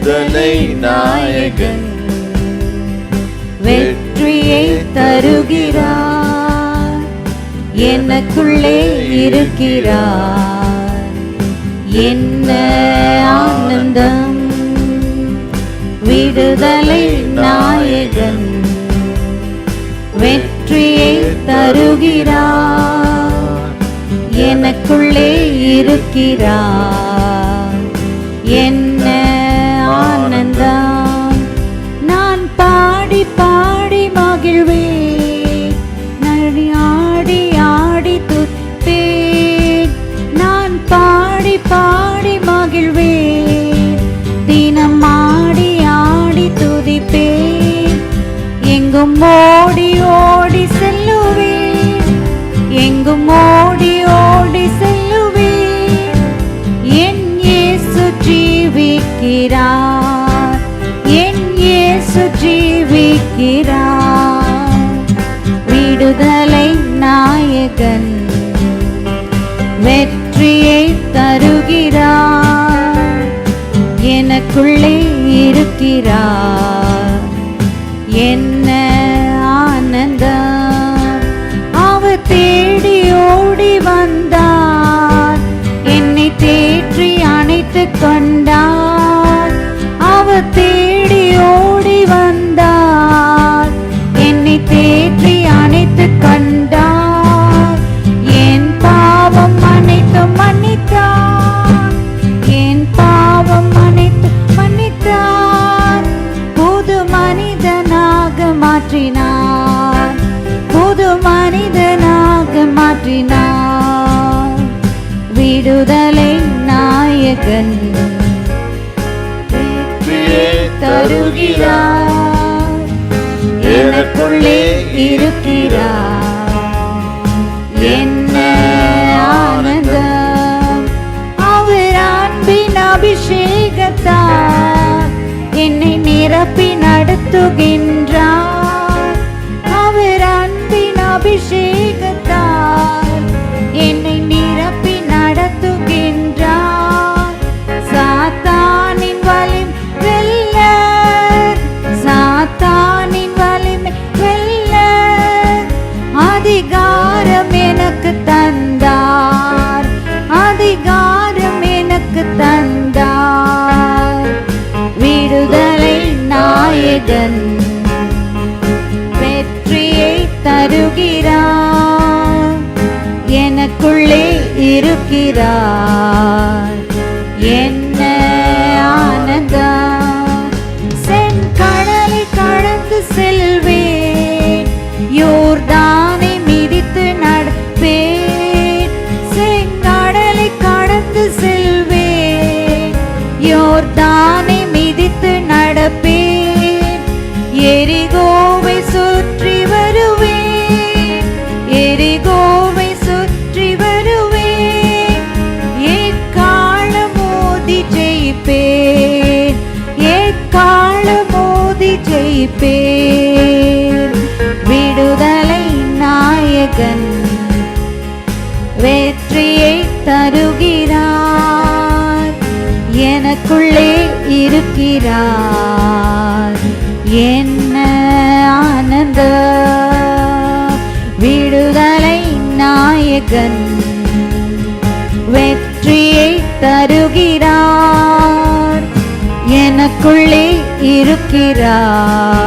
விடுதலை நாயகன் வெற்றியை தருகிறார். எனக்குள்ளே இருக்கிறார். என்ன ஆனந்தம்! விடுதலை நாயகன் வெற்றியை தருகிறார். எனக்குள்ளே இருக்கிறார். என்ன ஆனந்தம்! நான் பாடி பாடி மகிழ்வேன். ஆடி ஆடி துதிப்பேன். நான் பாடி பாடி மகிழ்வேன். தினம் ஆடி ஆடி துதிப்பேன். எங்கும் ஓடி ஓடி செல்லுவேன். எங்கும் ஓடி ஓடி செல்லுவேன். என் இயேசு ஜீவிக்கிறார். என் இயேசு ஜீவிக்கிறார். விடுதலை நாயகன் வெற்றியை தருகிறார். எனக்குள்ளே இருக்கிறார். என்ன ஆனந்தம்! அவர் தேடி ஓடி வந்தார். என்னை தேற்றி அணைத்துக் கொண்டார். அவர் தேடி ஓடி வந்தார். என்னை தேற்றி அணைத்துக் கொண்டார். என் பாவம் அனைத்தும் மன்னித்தார். என் பாவம் அனைத்தும் மன்னித்தார். புது மனிதனாக மாற்றினார். புது மனிதனாக மாற்றினார். விடுதலை நாயகன் வெற்றியை தருகிறார். எனக்குள்ளே இருக்கிறார். என்ன ஆனந்தம்! அவர் அன்பின் அபிஷேகத்தார் என்னை நிரப்பி நடத்துகின்றார். அவர் அன்பின் அபிஷேகத்தார் என்னை நிரப்பி நடத்துகின்றார். சாத்தானின் வலிமை வெல்ல, சாத்தானின் வலிமை வெல்ல அதிகாரம் எனக்கு தந்தார். அதிகாரம் எனக்கு தந்தார். விடுதலை நாயகன் வெற்றியை தருகிறார். எனக்குள்ளே இருக்கிறார். என்ன ஆனந்தம்! செங்கடலை கடந்து செல்வேன். யோர்தானை மிதித்து நடப்பேன். செங்கடலை கடந்து செல்வேன். யோர்தானை மிதித்து நடப்பேன். எரிகோவை சுற்றி வருவேன். எரிகோவை சுற்றி வருவேன். எக்காலம் மோதி ஜெயிப்பேன். எக்காலம் மோதி ஜெயிப்பேன். விடுதலை நாயகன் வெற்றியை தருகிறார். எனக்குள்ளே இருக்கிறார். என்ன ஆனந்தம்! விடுதலை நாயகன் வெற்றியை தருகிறார். எனக்குள்ளே இருக்கிறார்.